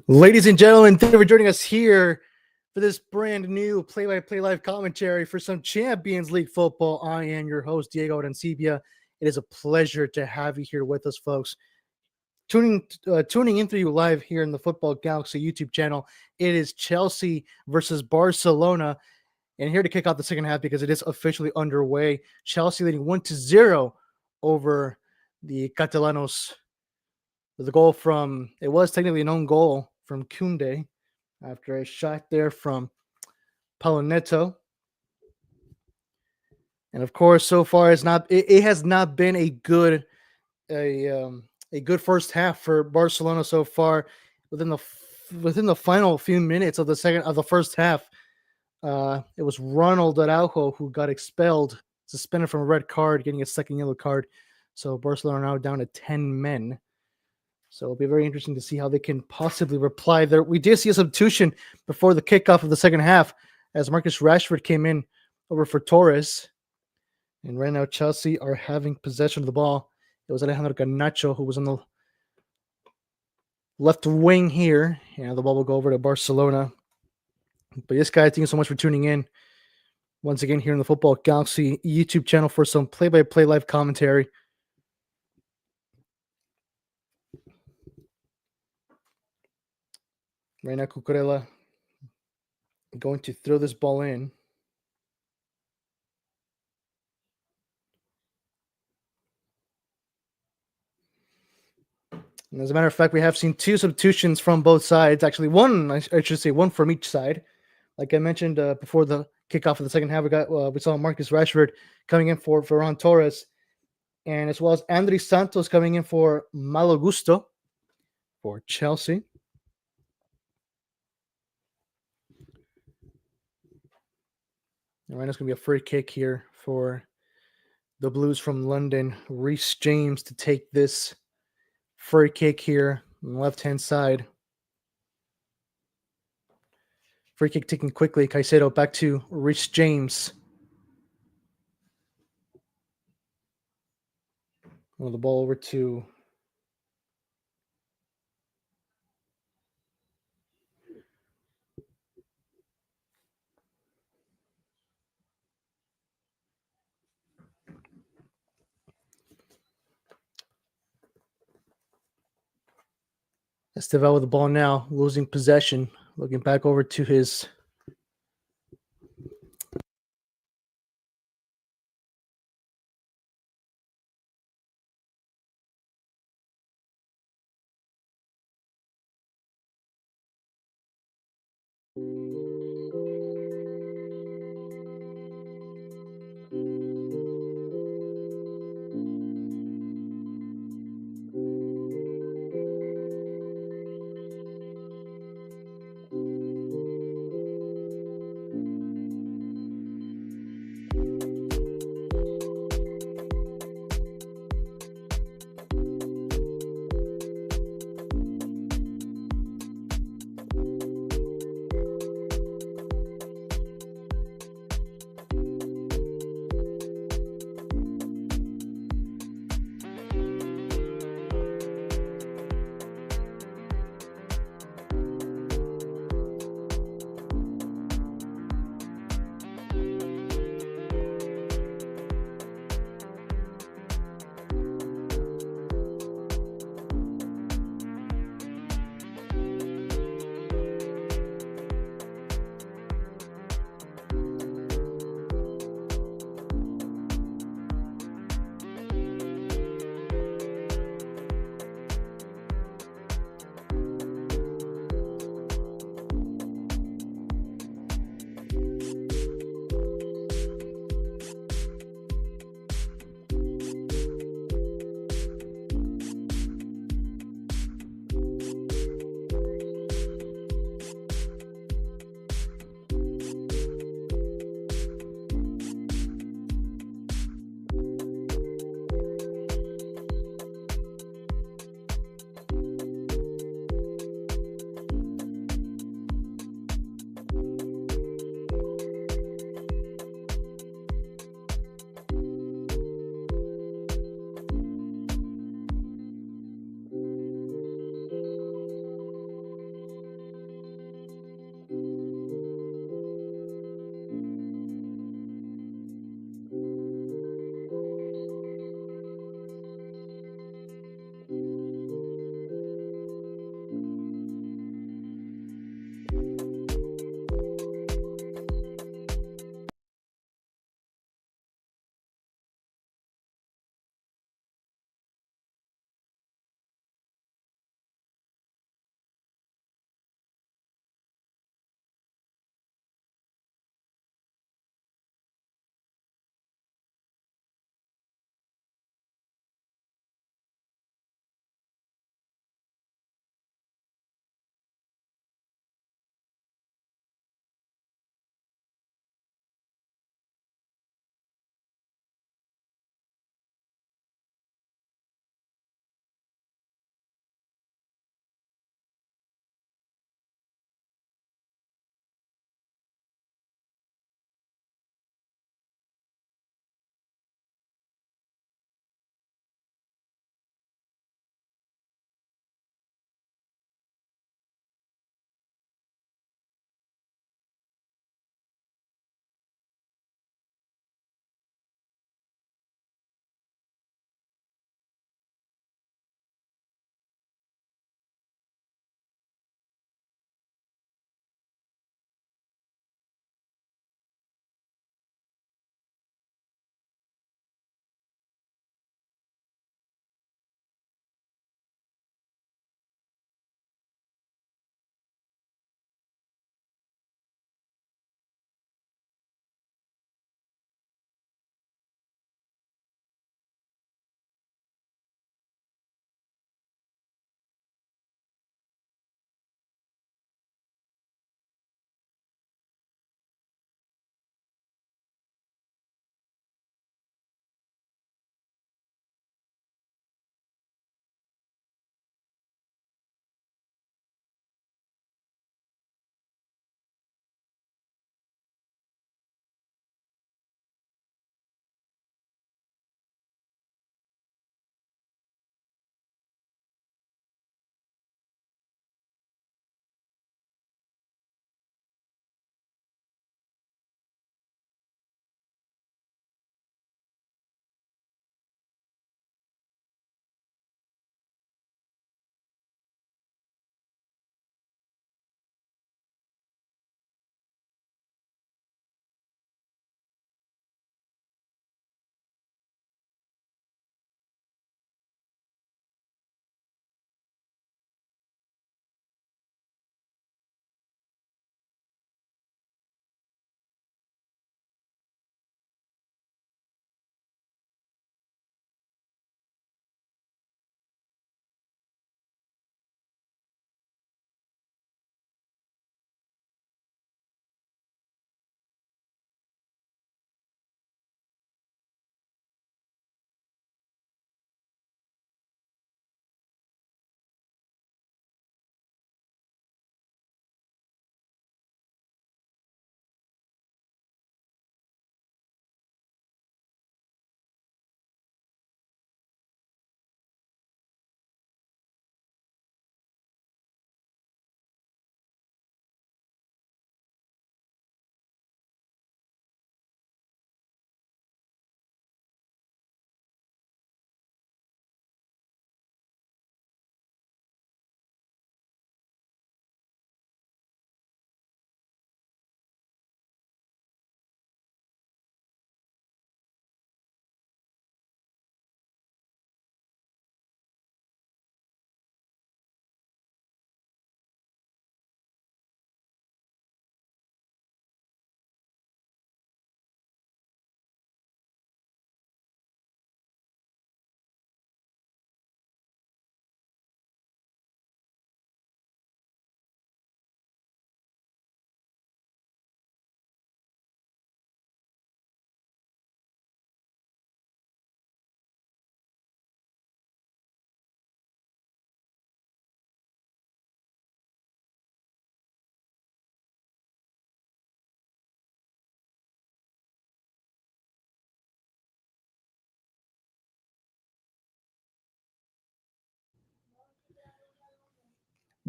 Ladies and gentlemen, thank you for joining us here for this brand new play-by-play live commentary for some Champions League football. I am your host, Diego Arancibia. It is a pleasure to have you here with us, folks. Tuning in through you live here in the Football Galaxy YouTube channel. It is Chelsea versus Barcelona. And here to kick off the second half because it is officially underway. Chelsea leading 1-0 over the Catalanos. The goal from, it was technically an own goal from Kunde after a shot there from Paulo Neto. And of course, so far it has not been a good first half for Barcelona so far. Within the final few minutes of the first half, it was Ronald Araujo who got expelled, suspended from a red card, getting a second yellow card. So Barcelona are now down to 10 men. So it'll be very interesting to see how they can possibly reply there. We did see a substitution before the kickoff of the second half as Marcus Rashford came in over for Torres. And right now Chelsea are having possession of the ball. It was Alejandro Garnacho who was on the left wing here. And the ball will go over to Barcelona. But yes, guys, thank you so much for tuning in once again here in the Football Galaxy YouTube channel for some play-by-play live commentary. Right now, Cucurella going to throw this ball in. And as a matter of fact, we have seen two substitutions from both sides. Actually, I should say one from each side. Like I mentioned before the kickoff of the second half, we saw Marcus Rashford coming in for Ferran Torres, and as well as Andrés Santos coming in for Malo Gusto for Chelsea. And right now it's going to be a free kick here for the Blues from London. Reece James to take this free kick here on the left-hand side. Free kick taken quickly. Caicedo back to Reece James. The ball over to Estevao with the ball now, losing possession. Looking back over to his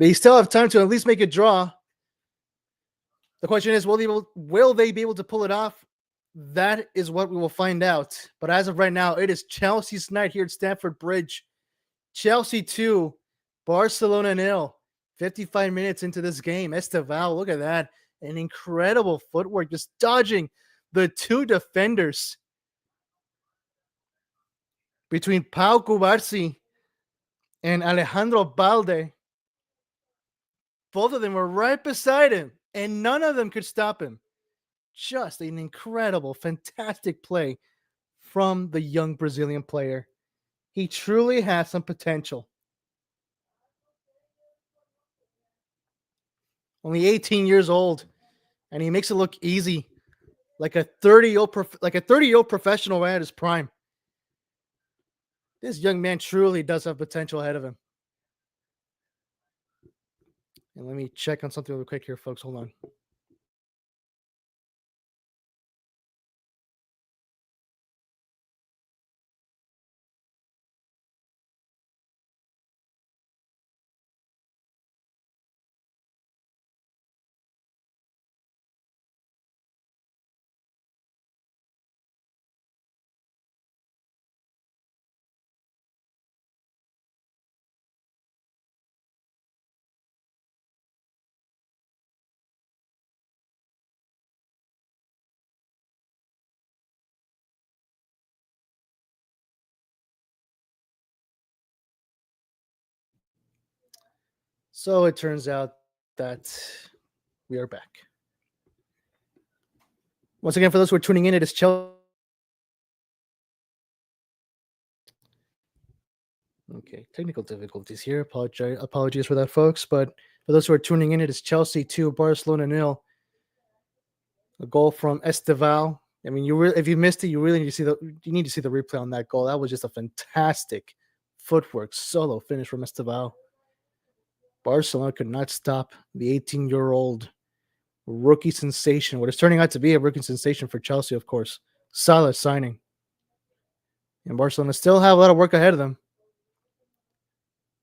They still have time to at least make a draw. The question is, will they be able to pull it off? That is what we will find out. But as of right now, it is Chelsea's night here at Stamford Bridge. Chelsea 2, Barcelona 0. 55 minutes into this game. Esteval, look at that. An incredible footwork, just dodging the two defenders between Pau Cubarsi and Alejandro Balde. Both of them were right beside him, and none of them could stop him. Just an incredible, fantastic play from the young Brazilian player. He truly has some potential. Only 18 years old, and he makes it look easy, like a 30-year-old professional right at his prime. This young man truly does have potential ahead of him. And let me check on something real quick here, folks. Hold on. So it turns out that we are back. Once again, for those who are tuning in, it is Chelsea. Okay, technical difficulties here. Apologies for that, folks. But for those who are tuning in, it is Chelsea 2, Barcelona 0. A goal from Esteval. I mean, if you missed it, you really need to see the replay on that goal. That was just a fantastic footwork solo finish from Esteval. Barcelona could not stop the 18-year-old rookie sensation. What is turning out to be a rookie sensation for Chelsea, of course. Solid signing. And Barcelona still have a lot of work ahead of them,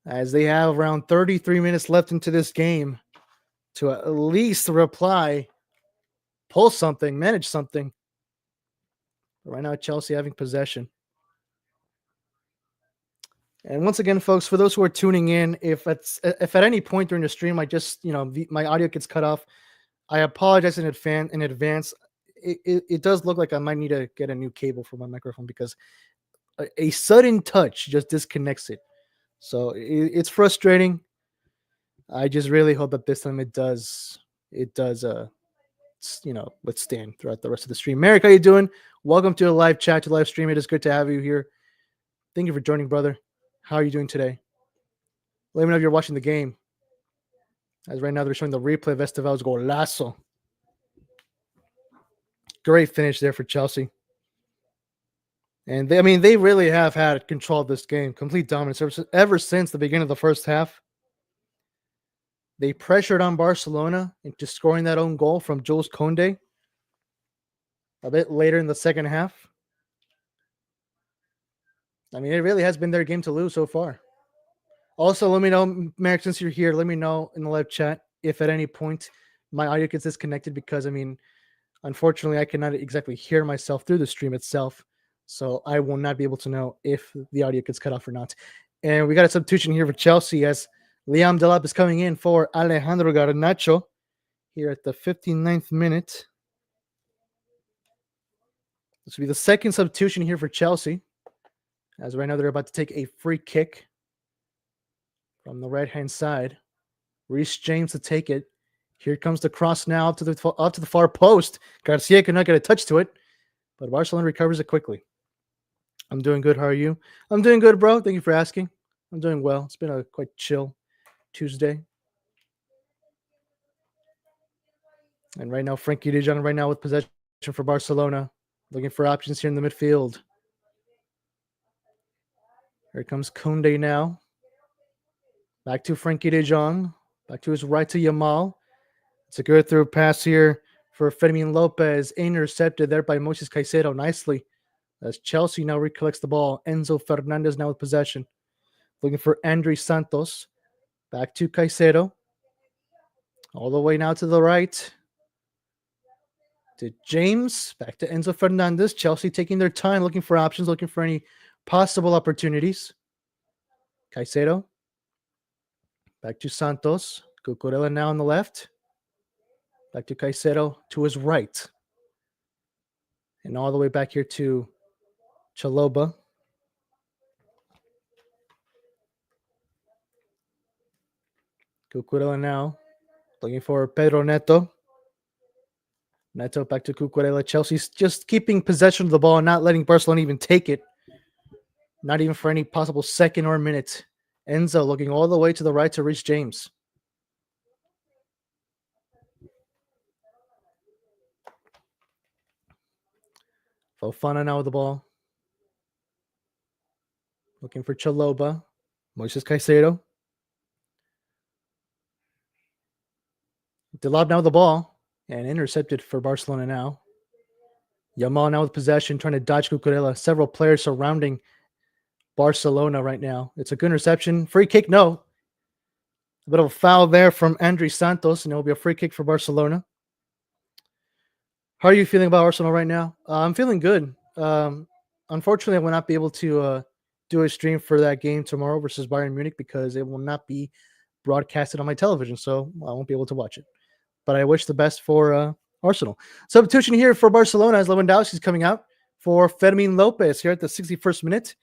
as they have around 33 minutes left into this game to at least pull something, manage something. But right now, Chelsea having possession. And once again, folks, for those who are tuning in, if at any point during the stream my audio gets cut off, I apologize in advance. It does look like I might need to get a new cable for my microphone, because a sudden touch just disconnects it. So it's frustrating. I just really hope that this time it does withstand throughout the rest of the stream. Merrick, how you doing? Welcome to the live chat, to live stream. It is good to have you here. Thank you for joining, brother. How are you doing today? Let me know if you're watching the game. As right now they're showing the replay of Esteval's golazo. Great finish there for Chelsea. And they really have had control of this game. Complete dominance ever since the beginning of the first half. They pressured on Barcelona into scoring that own goal from Jules Koundé a bit later in the second half. I mean, it really has been their game to lose so far. Also, let me know, Merrick, since you're here, let me know in the live chat if at any point my audio gets disconnected, because, unfortunately, I cannot exactly hear myself through the stream itself. So I will not be able to know if the audio gets cut off or not. And we got a substitution here for Chelsea, as Liam Delap is coming in for Alejandro Garnacho here at the 59th minute. This will be the second substitution here for Chelsea, as right now they're about to take a free kick from the right-hand side. Reece James to take it. Here comes the cross now up to the far post. Garcia could not get a touch to it, but Barcelona recovers it quickly. I'm doing good. How are you? I'm doing good, bro. Thank you for asking. I'm doing well. It's been a quite chill Tuesday. And right now, Frenkie de Jong with possession for Barcelona. Looking for options here in the midfield. Here comes Koundé now. Back to Frenkie de Jong. Back to his right to Yamal. It's a good through pass here for Fermin Lopez. Intercepted there by Moises Caicedo nicely, as Chelsea now recollects the ball. Enzo Fernandez now with possession. Looking for André Santos. Back to Caicedo. All the way now to the right. To James. Back to Enzo Fernandez. Chelsea taking their time, looking for options, looking for any possible opportunities. Caicedo. Back to Santos. Cucurella now on the left. Back to Caicedo to his right. And all the way back here to Chaloba. Cucurella now looking for Pedro Neto. Neto back to Cucurella. Chelsea's just keeping possession of the ball and not letting Barcelona even take it. Not even for any possible second or minute. Enzo looking all the way to the right to reach James. Fofana now with the ball. Looking for Chaloba. Moises Caicedo. Delab now with the ball. And intercepted for Barcelona now. Yamal now with possession, trying to dodge Cucurella. Several players surrounding Barcelona right now. It's a good interception. Free kick, no. A bit of a foul there from Andres Santos, and it will be a free kick for Barcelona. How are you feeling about Arsenal right now? I'm feeling good. Unfortunately, I will not be able to do a stream for that game tomorrow versus Bayern Munich because it will not be broadcasted on my television, so I won't be able to watch it. But I wish the best for Arsenal. Substitution here for Barcelona as Lewandowski's coming out for Fermin Lopez here at the 61st minute.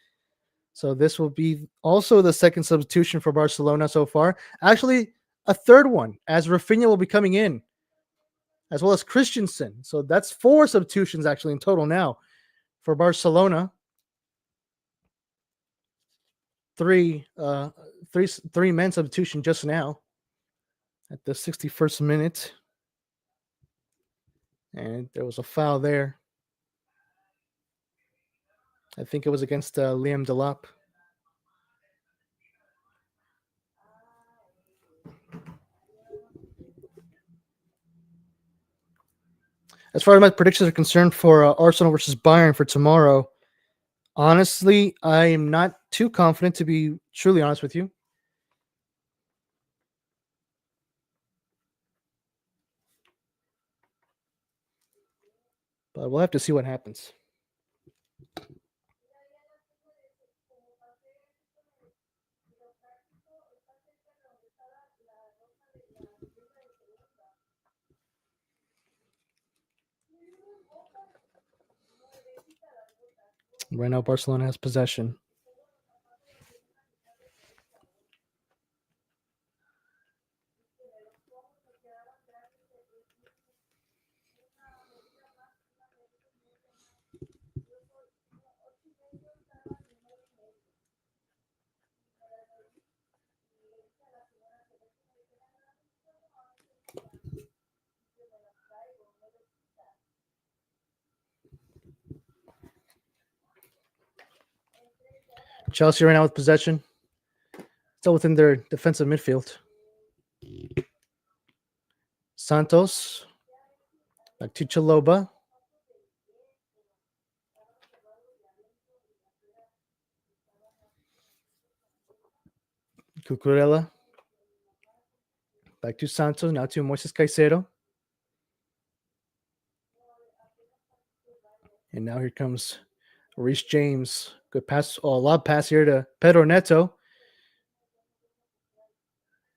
So this will be also the second substitution for Barcelona so far. Actually, a third one as Rafinha will be coming in, as well as Christensen. So that's 4 substitutions actually in total now for Barcelona. Three men substitution just now at the 61st minute. And there was a foul there. I think it was against Liam Delap. As far as my predictions are concerned for Arsenal versus Bayern for tomorrow, honestly, I am not too confident, to be truly honest with you. But we'll have to see what happens. Right now, Barcelona has possession. Chelsea right now with possession. Still within their defensive midfield. Santos. Back to Chaloba. Cucurella. Back to Santos. Now to Moises Caicedo. And now here comes Reece James. Good pass. Oh, a lob pass here to Pedro Neto.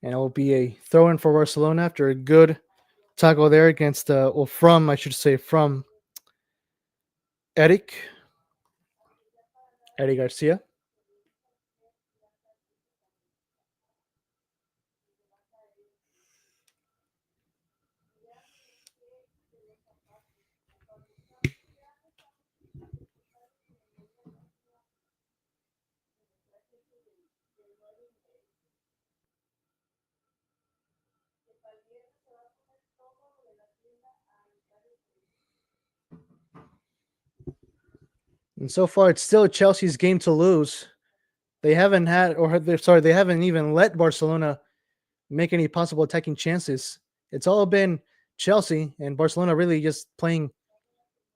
And it will be a throw-in for Barcelona after a good tackle there against, from Eddie Garcia. And so far, it's still Chelsea's game to lose. They haven't they haven't even let Barcelona make any possible attacking chances. It's all been Chelsea and Barcelona really just playing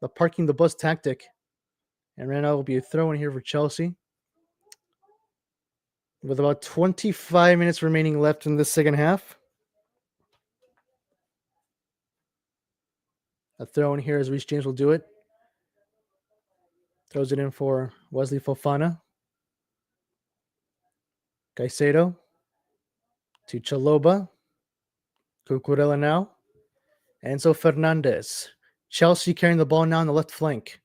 the parking the bus tactic. And right now will be a throw in here for Chelsea. with about 25 minutes remaining left in the second half. A throw in here as Reece James will do it. Throws it in for Wesley Fofana. Caicedo to Chaloba. Cucurella now. Enzo Fernandez. Chelsea carrying the ball now on the left flank.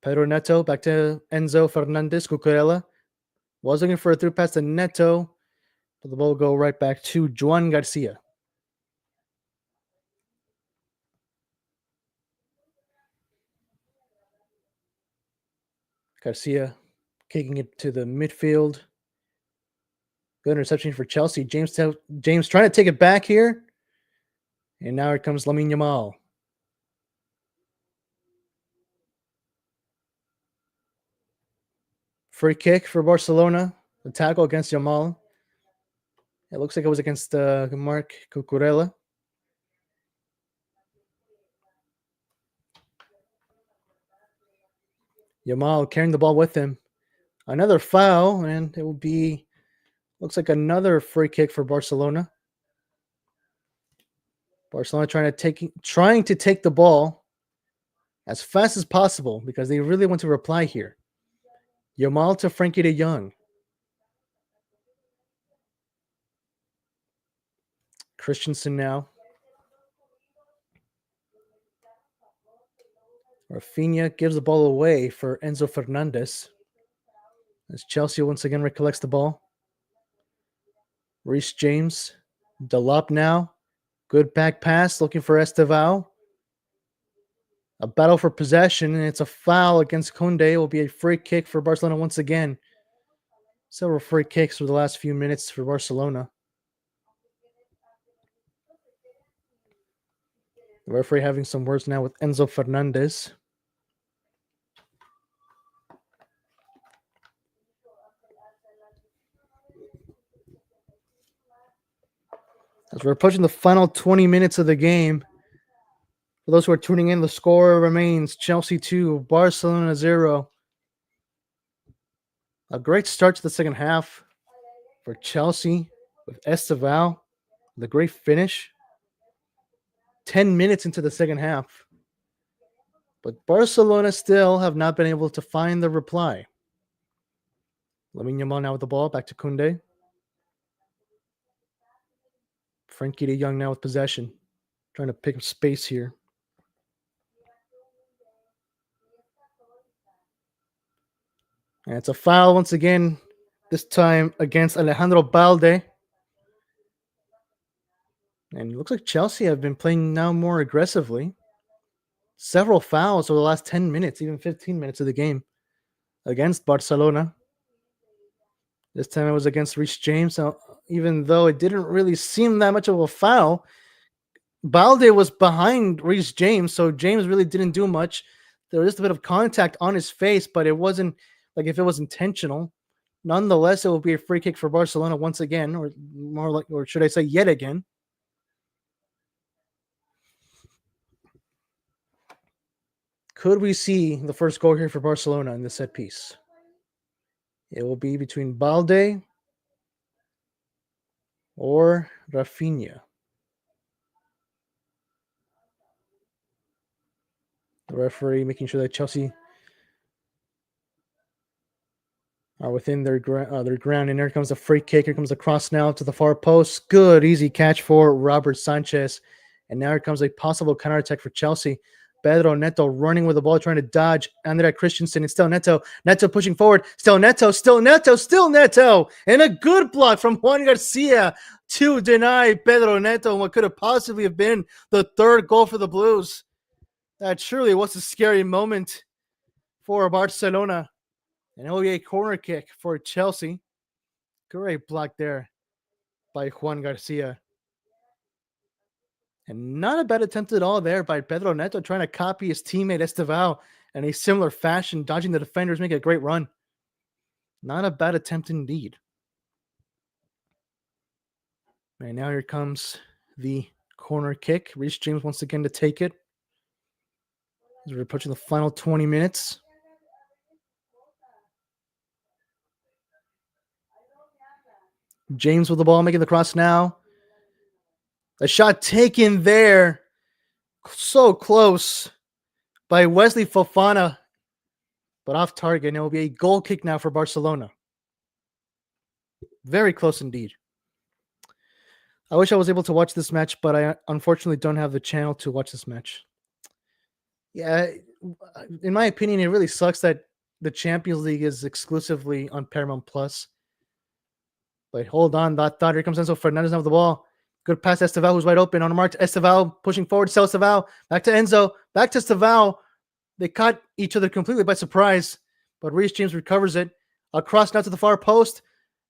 Pedro Neto back to Enzo Fernandez. Cucurella was looking for a through pass to Neto, but the ball will go right back to Juan Garcia. Garcia kicking it to the midfield. Good interception for Chelsea. James trying to take it back here. And now here comes Lamine Yamal. Free kick for Barcelona. The tackle against Yamal. It looks like it was against Marc Cucurella. Yamal carrying the ball with him. Another foul, and it will be, looks like another free kick for Barcelona. Barcelona trying to take the ball as fast as possible because they really want to reply here. Yamal to Frankie de Jong. Christensen now. Rafinha gives the ball away for Enzo Fernandez. As Chelsea once again recollects the ball. Reece James. Delop now. Good back pass looking for Estevao. A battle for possession, and it's a foul against Koundé. It will be a free kick for Barcelona once again. Several free kicks for the last few minutes for Barcelona. The referee having some words now with Enzo Fernandez. As we're approaching the final 20 minutes of the game, for those who are tuning in, the score remains Chelsea 2, Barcelona 0. A great start to the second half for Chelsea with Estevao, the great finish. 10 minutes into the second half. But Barcelona still have not been able to find the reply. Lamine Yamal now with the ball, back to Koundé. Frankie de Jong now with possession. Trying to pick up space here. And it's a foul once again, this time against Alejandro Balde. And it looks like Chelsea have been playing now more aggressively. Several fouls over the last 10 minutes, even 15 minutes of the game against Barcelona. This time it was against Reece James. So even though it didn't really seem that much of a foul, Balde was behind Reece James, so James really didn't do much. There was just a bit of contact on his face, but it wasn't like if it was intentional. Nonetheless, it will be a free kick for Barcelona once again, or more like, or should I say, yet again. Could we see the first goal here for Barcelona in the set piece? It will be between Balde or Rafinha. The referee making sure that Chelsea are within their ground. And here comes a free kick. Here comes a cross now to the far post. Good, easy catch for Robert Sanchez. And now here comes a possible counterattack for Chelsea. Pedro Neto running with the ball, trying to dodge Andre Christensen. And still Neto. Neto pushing forward. Still Neto. And a good block from Juan Garcia to deny Pedro Neto what could have possibly have been the third goal for the Blues. That surely was a scary moment for Barcelona. An OEA corner kick for Chelsea. Great block there by Juan Garcia. And not a bad attempt at all there by Pedro Neto, trying to copy his teammate Estevao in a similar fashion, dodging the defenders, making a great run. Not a bad attempt indeed. And now here comes the corner kick. Reece James once again to take it. As we're approaching the final 20 minutes. James with the ball, making the cross now. A shot taken there. So close by Wesley Fofana, but off target. And it will be a goal kick now for Barcelona. Very close indeed. I wish I was able to watch this match, but I unfortunately don't have the channel to watch this match. Yeah, in my opinion, it really sucks that the Champions League is exclusively on Paramount Plus. But hold on, that thought. Here comes Enzo Fernandez now with the ball. Good pass to Esteval, who's wide open. On the mark to Esteval, pushing forward. Sell Esteval. Back to Enzo. Back to Esteval. They caught each other completely by surprise. But Reece James recovers it. Across now to the far post.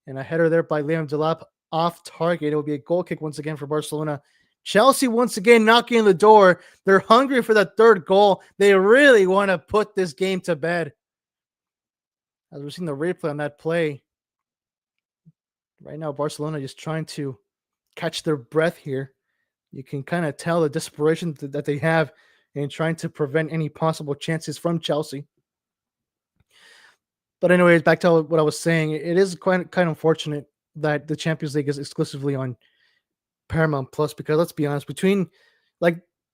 And a header there by Liam Delap off target. It will be a goal kick once again for Barcelona. Chelsea once again knocking on the door. They're hungry for that third goal. They really want to put this game to bed. As we're seeing the replay on that play. Right now, Barcelona just trying to catch their breath here. You can kind of tell the desperation that they have in trying to prevent any possible chances from Chelsea. But anyways, back to what I was saying, it is kind of unfortunate that the Champions League is exclusively on Paramount Plus, because let's be honest,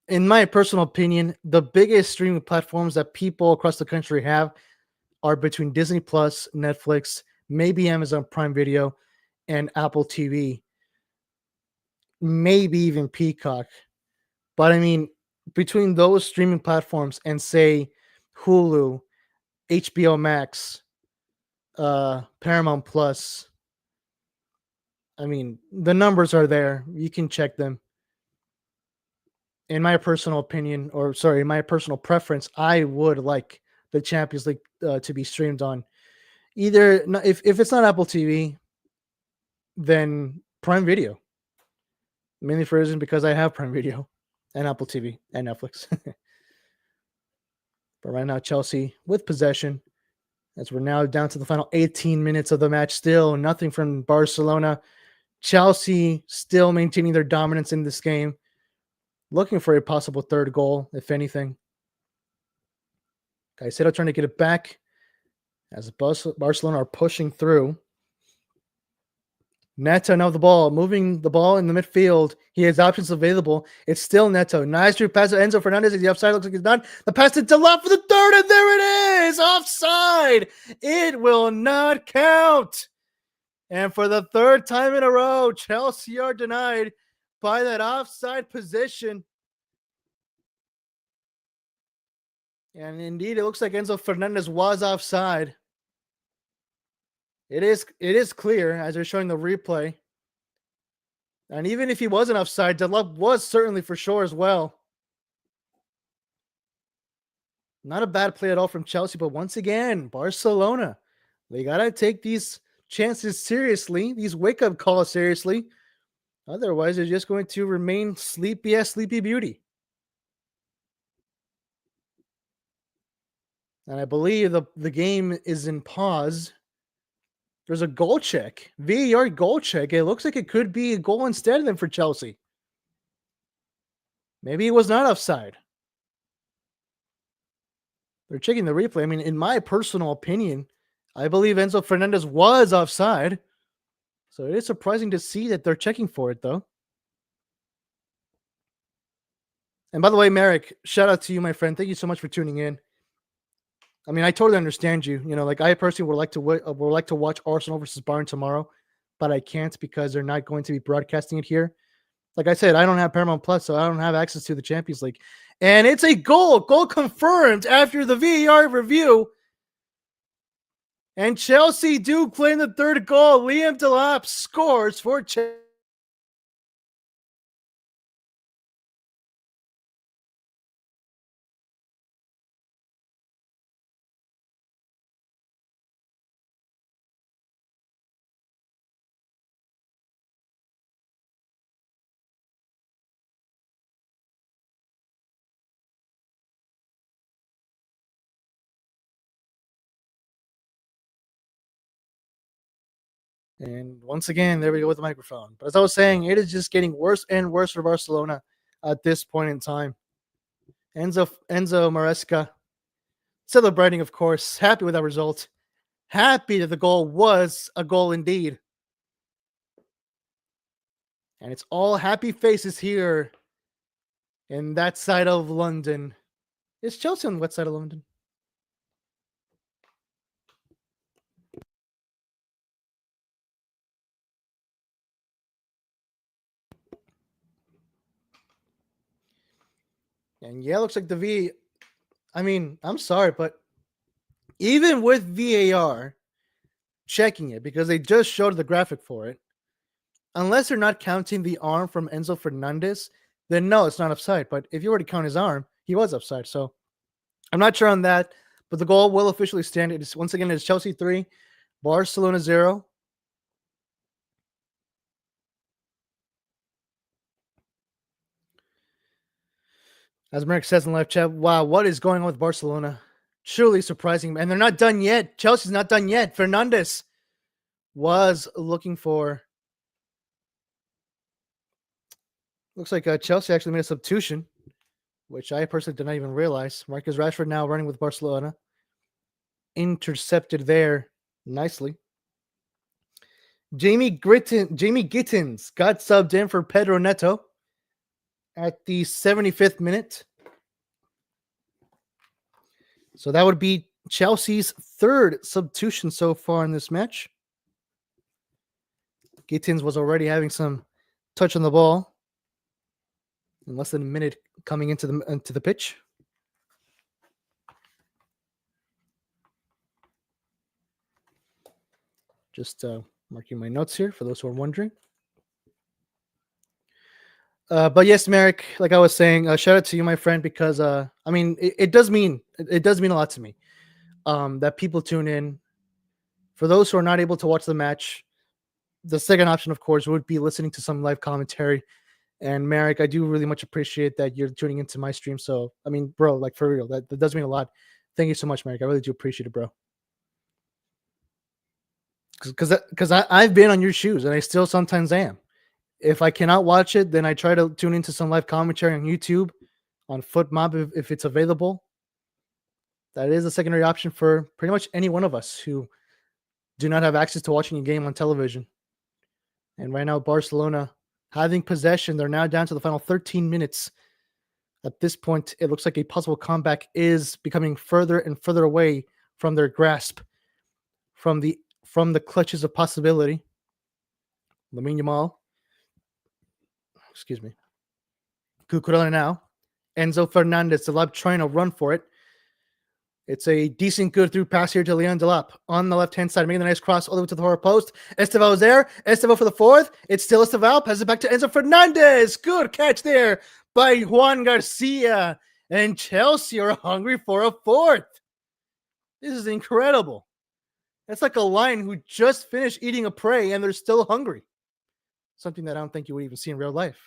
in my personal opinion, the biggest streaming platforms that people across the country have are between Disney Plus, Netflix, maybe Amazon Prime Video, and Apple TV, maybe even Peacock. But I mean, between those streaming platforms and say Hulu, HBO Max, Paramount Plus, I mean, the numbers are there. You can check them. In my personal opinion, in my personal preference, I would like the Champions League to be streamed on either, if it's not Apple TV, then Prime Video. Mainly for reason because I have Prime Video and Apple TV and Netflix. But right now, Chelsea with possession, as we're now down to the final 18 minutes of the match. Still nothing from Barcelona. Chelsea still maintaining their dominance in this game, looking for a possible third goal, if anything. Caicedo trying to get it back as Barcelona are pushing through. Neto now the ball, moving the ball in the midfield. He has options available. It's still Neto. Nice through pass to Enzo Fernandez. The offside looks like it's done. The pass to Delap for the third, and there it is! Offside! It will not count. And for the third time in a row, Chelsea are denied by that offside position. And indeed, it looks like Enzo Fernandez was offside. It is clear as they're showing the replay. And even if he wasn't offside, Delap was certainly for sure as well. Not a bad play at all from Chelsea, but once again, Barcelona, they got to take these chances seriously, these wake-up calls seriously. Otherwise, they're just going to remain sleepy as Sleepy Beauty. And I believe the game is in pause. There's a goal check. VAR goal check. It looks like it could be a goal instead then for Chelsea. Maybe it was not offside. They're checking the replay. I mean, in my personal opinion, I believe Enzo Fernandez was offside. So it is surprising to see that they're checking for it, though. And by the way, Merrick, shout out to you, my friend. Thank you so much for tuning in. I mean, I totally understand you. You know, like I personally would like to watch Arsenal versus Bayern tomorrow, but I can't because they're not going to be broadcasting it here. Like I said, I don't have Paramount Plus, so I don't have access to the Champions League. And it's a goal confirmed after the VAR review. And Chelsea do claim the third goal. Liam Delap scores for Chelsea. And once again, there we go with the microphone. But as I was saying, it is just getting worse and worse for Barcelona at this point in time. Enzo Maresca celebrating, of course, happy with that result. Happy that the goal was a goal indeed. And it's all happy faces here in that side of London. Is Chelsea on what side of London? And yeah, it looks like the V. I mean, I'm sorry, but even with VAR checking it, because they just showed the graphic for it, unless they're not counting the arm from Enzo Fernandez, then no, it's not offside. But if you were to count his arm, he was offside. So I'm not sure on that, but the goal will officially stand. It is once again it's Chelsea 3, Barcelona 0. As Merrick says in the live chat, wow, what is going on with Barcelona? Truly surprising. And they're not done yet. Chelsea's not done yet. Fernandez was looking for. Looks like Chelsea actually made a substitution, which I personally did not even realize. Marcus Rashford now running with Barcelona. Intercepted there nicely. Jamie Gittins got subbed in for Pedro Neto at the 75th minute. So that would be Chelsea's third substitution so far in this match. Gittins was already having some touch on the ball in less than a minute coming into the pitch. Just marking my notes here for those who are wondering. But yes, Merrick, like I was saying, shout out to you, my friend, because I mean, it does mean a lot to me that people tune in. For those who are not able to watch the match, the second option, of course, would be listening to some live commentary. And Merrick, I do really much appreciate that you're tuning into my stream. So, I mean, bro, like for real, that does mean a lot. Thank you so much, Merrick. I really do appreciate it, bro. Because I've been on your shoes, and I still sometimes am. If I cannot watch it, then I try to tune into some live commentary on YouTube, on FootMob if it's available. That is a secondary option for pretty much any one of us who do not have access to watching a game on television. And right now, Barcelona having possession, they're now down to the final 13 minutes. At this point, it looks like a possible comeback is becoming further and further away from their grasp, from the clutches of possibility. Lamine Yamal, excuse me, Cucurella now. Enzo Fernandez, Delap trying to run for it. It's a decent good through pass here to Leon Delap on the left-hand side, making the nice cross all the way to the far post. Estevao is there. Estevao for the fourth. It's still Estevao. Passes it back to Enzo Fernandez. Good catch there by Juan Garcia. And Chelsea are hungry for a fourth. This is incredible. That's like a lion who just finished eating a prey and they're still hungry. Something that I don't think you would even see in real life.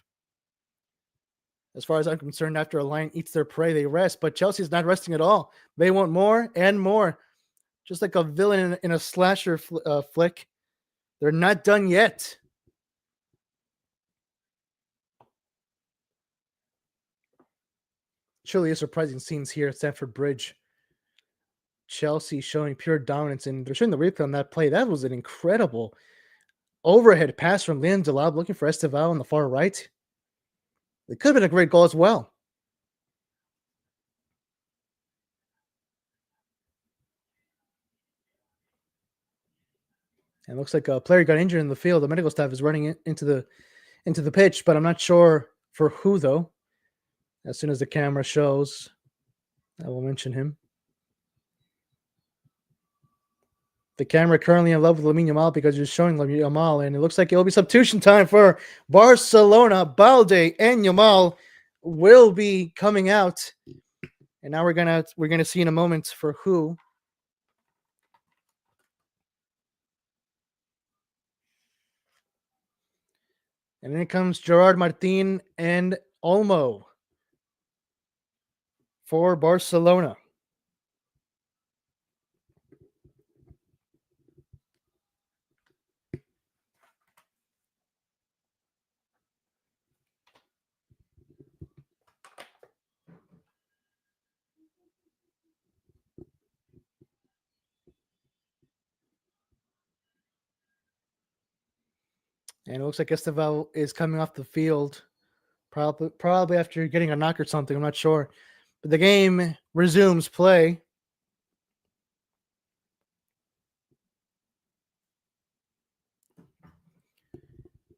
As far as I'm concerned, after a lion eats their prey, they rest. But Chelsea's not resting at all. They want more and more. Just like a villain in a slasher flick. They're not done yet. Truly a surprising scenes here at Stamford Bridge. Chelsea showing pure dominance, and they're showing the replay on that play. That was an incredible overhead pass from Leon Delab looking for Estevao on the far right. It could have been a great goal as well. And it looks like a player got injured in the field. The medical staff is running into the pitch, but I'm not sure for who though. As soon as the camera shows, I will mention him. The camera currently in love with Lamine Yamal because you're showing Lamine Yamal, and it looks like it will be substitution time for Barcelona. Balde and Yamal will be coming out, and now we're gonna see in a moment for who. And then it comes Gerard Martin and Olmo for Barcelona. And it looks like Esteval is coming off the field, probably after getting a knock or something. I'm not sure. But the game resumes play.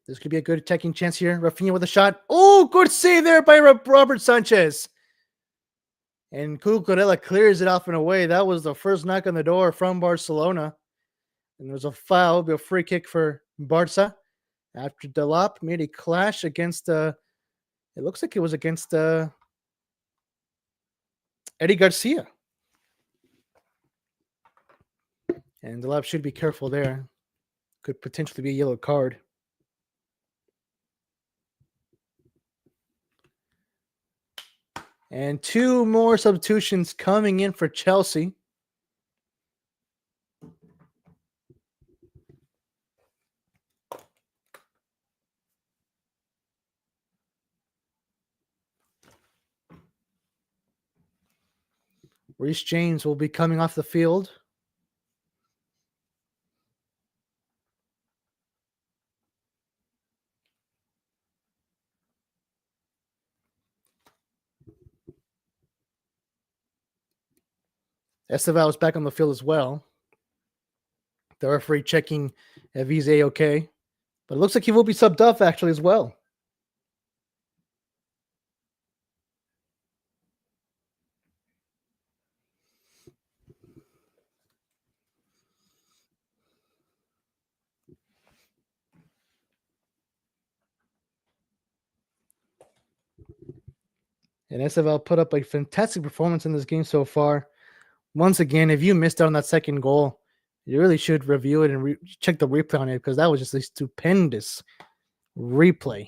This could be a good attacking chance here. Rafinha with a shot. Oh, good save there by Robert Sanchez. And Cucurella clears it off and away. That was the first knock on the door from Barcelona. And there's a foul, be a free kick for Barca. After Delap made a clash against, it looks like it was against Eddie Garcia. And Delap should be careful there. Could potentially be a yellow card. And two more substitutions coming in for Chelsea. Reece James will be coming off the field. Esteval is back on the field as well. The referee checking if he's A-okay. But it looks like he will be subbed off actually as well. And Esteval put up a fantastic performance in this game so far. Once again, if you missed out on that second goal, you really should review it and check the replay on it because that was just a stupendous replay.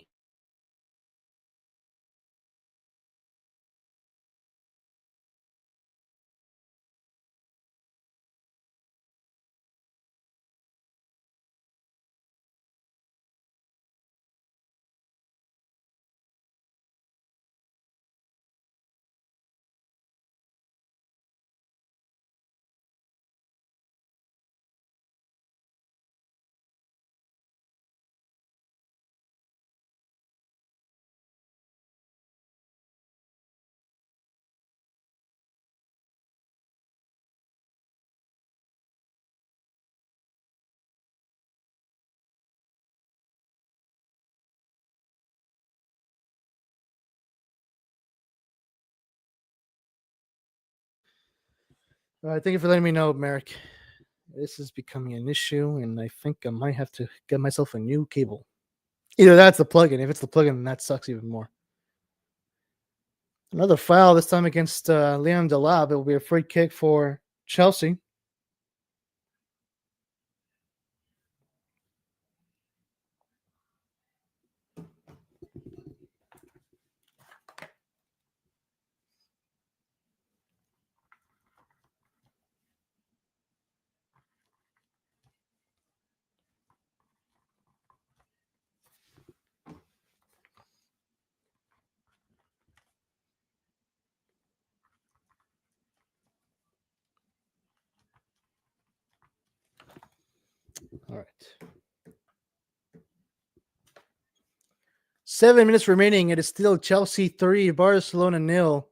Thank you for letting me know, Merrick. This is becoming an issue, and I think I might have to get myself a new cable. Either that's the plugin. If it's the plugin, then that sucks even more. Another foul, this time against Liam Delab. It will be a free kick for Chelsea. All right. 7 minutes remaining. It is still Chelsea 3, Barcelona 0.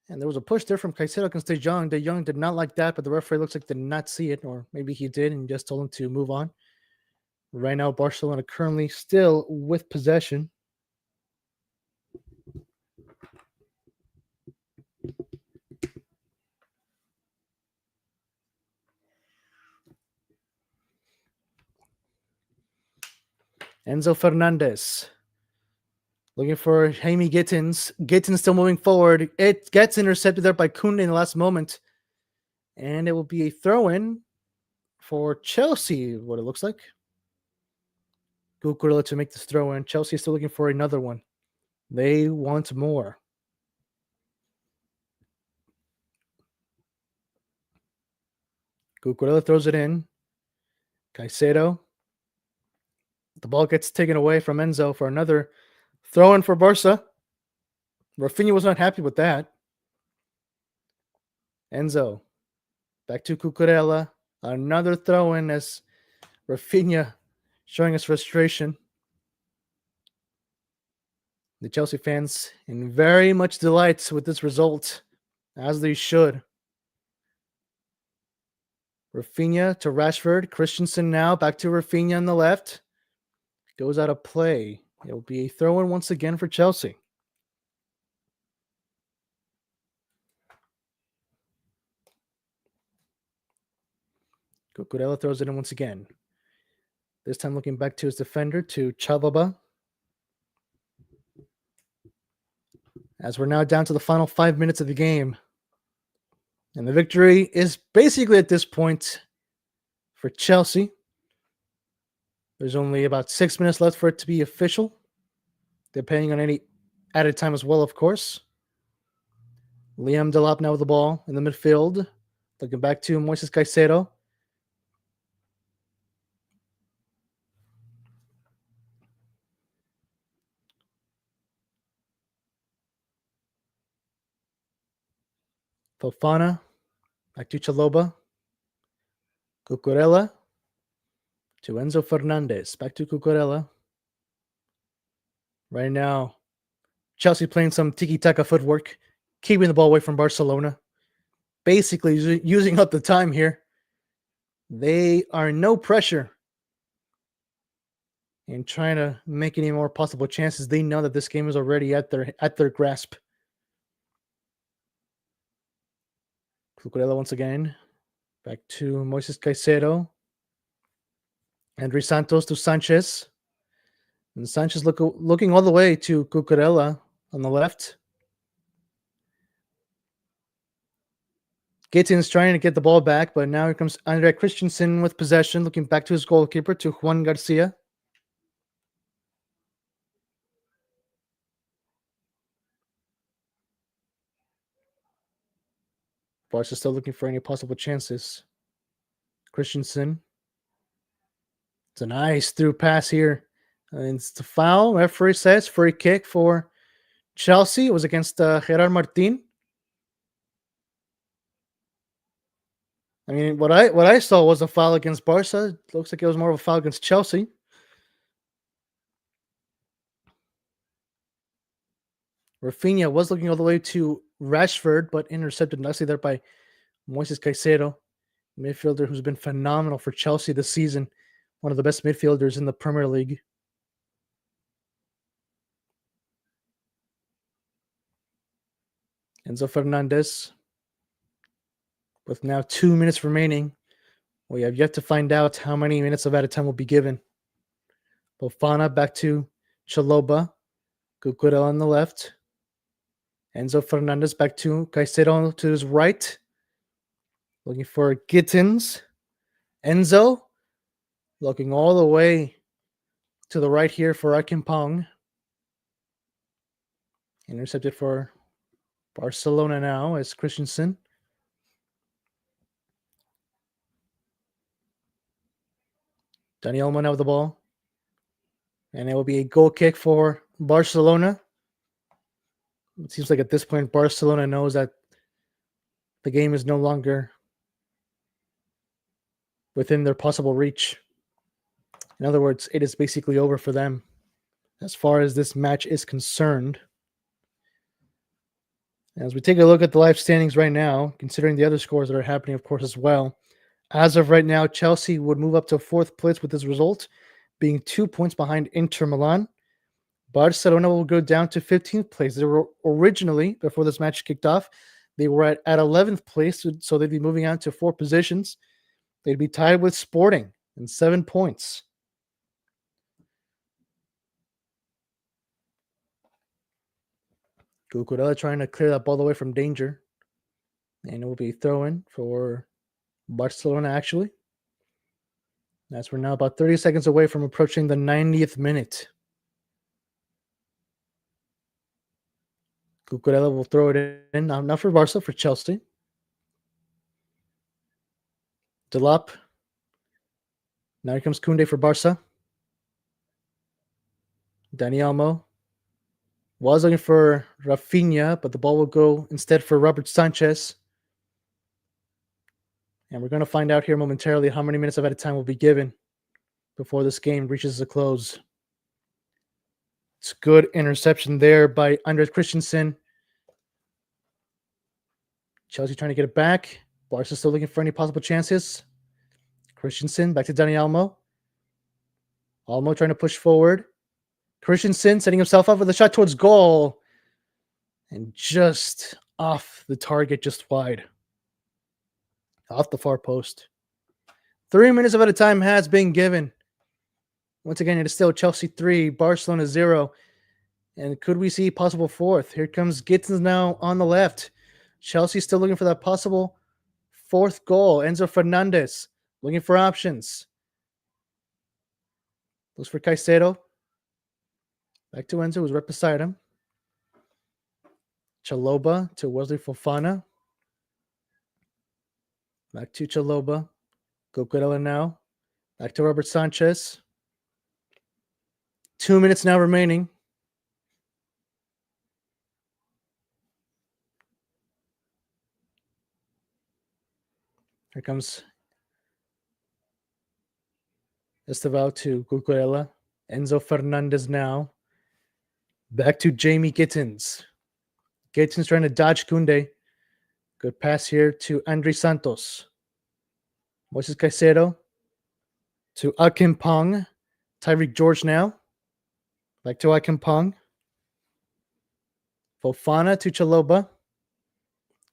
And there was a push there from Caicedo against De Jong. De Jong did not like that, but the referee looks like did not see it, or maybe he did and just told him to move on. Right now, Barcelona currently still with possession. Enzo Fernandez looking for Jaime Gittins. Gittins still moving forward. It gets intercepted there by Koundé in the last moment. And it will be a throw-in for Chelsea, what it looks like. Cucurella to make this throw-in. Chelsea is still looking for another one. They want more. Cucurella throws it in. Caicedo. The ball gets taken away from Enzo for another throw-in for Barca. Rafinha was not happy with that. Enzo. Back to Cucurella. Another throw-in as Rafinha showing us frustration. The Chelsea fans in very much delight with this result, as they should. Rafinha to Rashford. Christensen now back to Rafinha on the left. Goes out of play. It'll be a throw-in once again for Chelsea. Cucurella throws it in once again. This time looking back to his defender, to Chalobah. As we're now down to the final 5 minutes of the game. And the victory is basically at this point for Chelsea. There's only about 6 minutes left for it to be official, depending on any added time as well, of course. Liam Delap now with the ball in the midfield. Looking back to Moises Caicedo. Fofana. Back to Chalobah. Cucurella. To Enzo Fernandez. Back to Cucurella. Right now, Chelsea playing some tiki-taka footwork, keeping the ball away from Barcelona. Basically using up the time here. They are no pressure in trying to make any more possible chances. They know that this game is already at their grasp. Cucurella once again. Back to Moises Caicedo. André Santos to Sanchez. And Sanchez looking all the way to Cucurella on the left. Gittins trying to get the ball back, but now here comes Andre Christensen with possession, looking back to his goalkeeper, to Juan Garcia. Barca still looking for any possible chances. Christensen. It's a nice through pass here. And it's the foul. Referee says free kick for Chelsea. It was against Gerard Martin. I mean, what I saw was a foul against Barca. It looks like it was more of a foul against Chelsea. Rafinha was looking all the way to Rashford, but intercepted nicely there by Moises Caicedo, midfielder who's been phenomenal for Chelsea this season. One of the best midfielders in the Premier League. Enzo Fernandez. With now 2 minutes remaining, we have yet to find out how many minutes of added time will be given. Fofana back to Chalobah. Cucurella on the left. Enzo Fernandez back to Caicedo to his right. Looking for Gittins. Enzo looking all the way to the right here for Akimpong. Intercepted for Barcelona now as Christensen. Daniel now with the ball. And it will be a goal kick for Barcelona. It seems like at this point, Barcelona knows that the game is no longer within their possible reach. In other words, it is basically over for them as far as this match is concerned. As we take a look at the live standings right now, considering the other scores that are happening, of course, as well. As of right now, Chelsea would move up to 4th place with this result, being 2 points behind Inter Milan. Barcelona will go down to 15th place. They were originally, before this match kicked off, they were at 11th place, so they'd be moving on to 4 positions. They'd be tied with Sporting in 7 points. Cucurella trying to clear that ball away from danger. And it will be throw-in for Barcelona, actually. As we're now about 30 seconds away from approaching the 90th minute. Cucurella will throw it in. Not for Barca, for Chelsea. Delap. Now here comes Koundé for Barca. Dani Olmo was looking for Rafinha, but the ball will go instead for Robert Sanchez. And we're going to find out here momentarily how many minutes of added time will be given. before this game reaches a close. It's good interception there by Andres Christensen. Chelsea trying to get it back. Barca still looking for any possible chances. Christensen back to Dani Olmo. Olmo trying to push forward. Christensen setting himself up with a shot towards goal. And just off the target, just wide. Off the far post. 3 minutes of added time has been given. Once again, it is still Chelsea 3, Barcelona 0. And could we see possible fourth? Here comes Gittins now on the left. Chelsea still looking for that possible fourth goal. Enzo Fernandez looking for options. Looks for Caicedo. Back to Enzo, who's right beside him. Chalobah to Wesley Fofana. Back to Chalobah. Cucurella now. Back to Robert Sanchez. 2 minutes now remaining. Here comes Esteval to Cucurella. Enzo Fernandez now. Back to Jamie Gittins. Gittins trying to dodge Koundé. Good pass here to André Santos. Moises Caicedo to Akimpong. Tyreek George now. Back to Akimpong. Fofana to Chalobah.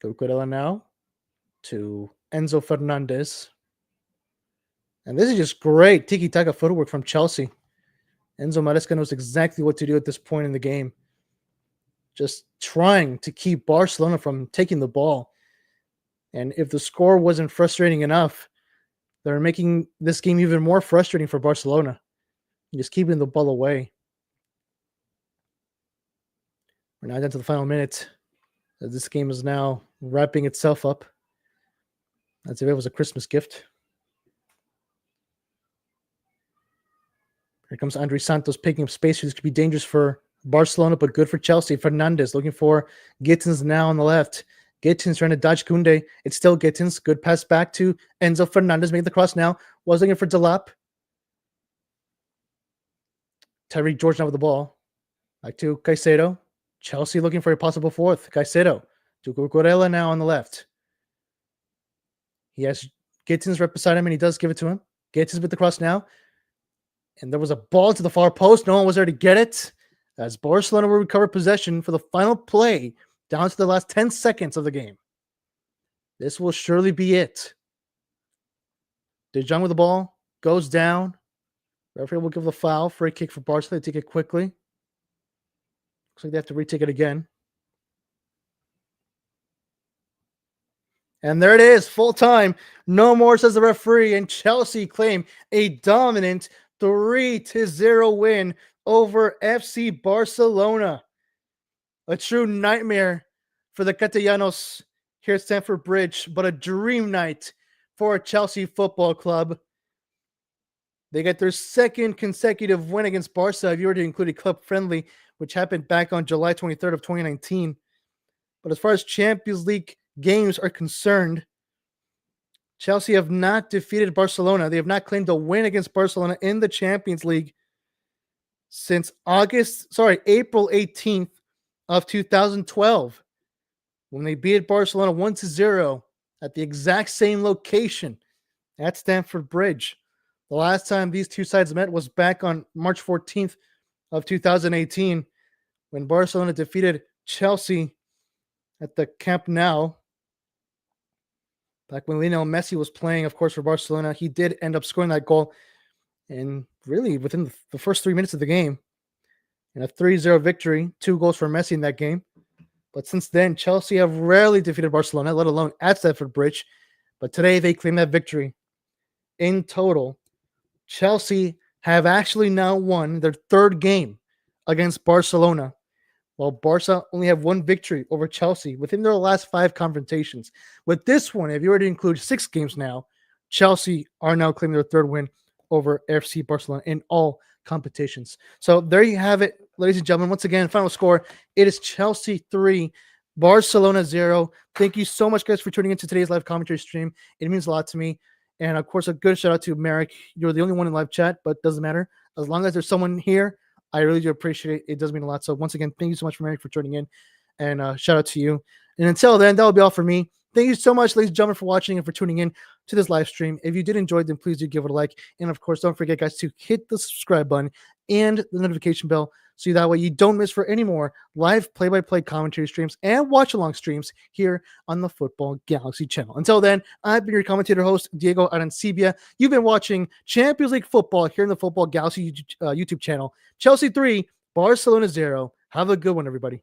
Cucurella now to Enzo Fernandez. And this is just great tiki-taka footwork from Chelsea. Enzo Maresca knows exactly what to do at this point in the game. Just trying to keep Barcelona from taking the ball. And if the score wasn't frustrating enough, they're making this game even more frustrating for Barcelona. Just keeping the ball away. We're now down to the final minute. This game is now wrapping itself up. As if it was a Christmas gift. Here comes André Santos picking up space. This could be dangerous for Barcelona, but good for Chelsea. Fernandez looking for Gittins now on the left. Gittins trying to dodge Koundé. It's still Gittins. Good pass back to Enzo Fernandez. Making the cross now. Was looking for Delap. Tyreek George now with the ball. Back to Caicedo. Chelsea looking for a possible fourth. Caicedo to Cucurella now on the left. He has Gittins right beside him, and he does give it to him. Gittins with the cross now. And there was a ball to the far post. No one was there to get it. As Barcelona will recover possession for the final play down to the last 10 seconds of the game. This will surely be it. De Jong with the ball. Goes down. Referee will give the foul. Free kick for Barcelona. They take it quickly. Looks like they have to retake it again. And there it is. Full time. No more, says the referee. And Chelsea claim a dominant 3-0 win over FC Barcelona. A true nightmare for the Castellanos here at Stamford Bridge, but a dream night for Chelsea Football Club. They get their second consecutive win against Barca, if you were to include a club friendly, which happened back on July 23rd of 2019. But as far as Champions League games are concerned, Chelsea have not defeated Barcelona. They have not claimed a win against Barcelona in the Champions League since April 18th of 2012, when they beat Barcelona 1-0 at the exact same location at Stamford Bridge. The last time these two sides met was back on March 14th of 2018, when Barcelona defeated Chelsea at the Camp Nou. Back when Lionel Messi was playing, of course, for Barcelona, he did end up scoring that goal. And really, within the first 3 minutes of the game, in a 3-0 victory, 2 goals for Messi in that game. But since then, Chelsea have rarely defeated Barcelona, let alone at Stamford Bridge. But today, they claim that victory. In total, Chelsea have actually now won their third game against Barcelona, while Barca only have one victory over Chelsea within their last 5 confrontations. With this one, if you were to include 6 games now, Chelsea are now claiming their third win over FC Barcelona in all competitions. So there you have it, ladies and gentlemen. Once again, final score, it is Chelsea 3, Barcelona 0. Thank you so much, guys, for tuning into today's live commentary stream. It means a lot to me. And of course, a good shout out to Merrick. You're the only one in live chat, but doesn't matter. As long as there's someone here, I really do appreciate it. It does mean a lot. So once again, thank you so much, Merrick, for joining in. And shout out to you. And until then, that will be all for me. Thank you so much, ladies and gentlemen, for watching and for tuning in to this live stream. If you did enjoy it, then please do give it a like. And of course, don't forget, guys, to hit the subscribe button and the notification bell so that way you don't miss for any more live play-by-play commentary streams and watch-along streams here on the Football Galaxy channel. Until then, I've been your commentator host, Diego Arancibia. You've been watching Champions League football here in the Football Galaxy YouTube channel. Chelsea 3, Barcelona 0. Have a good one, everybody.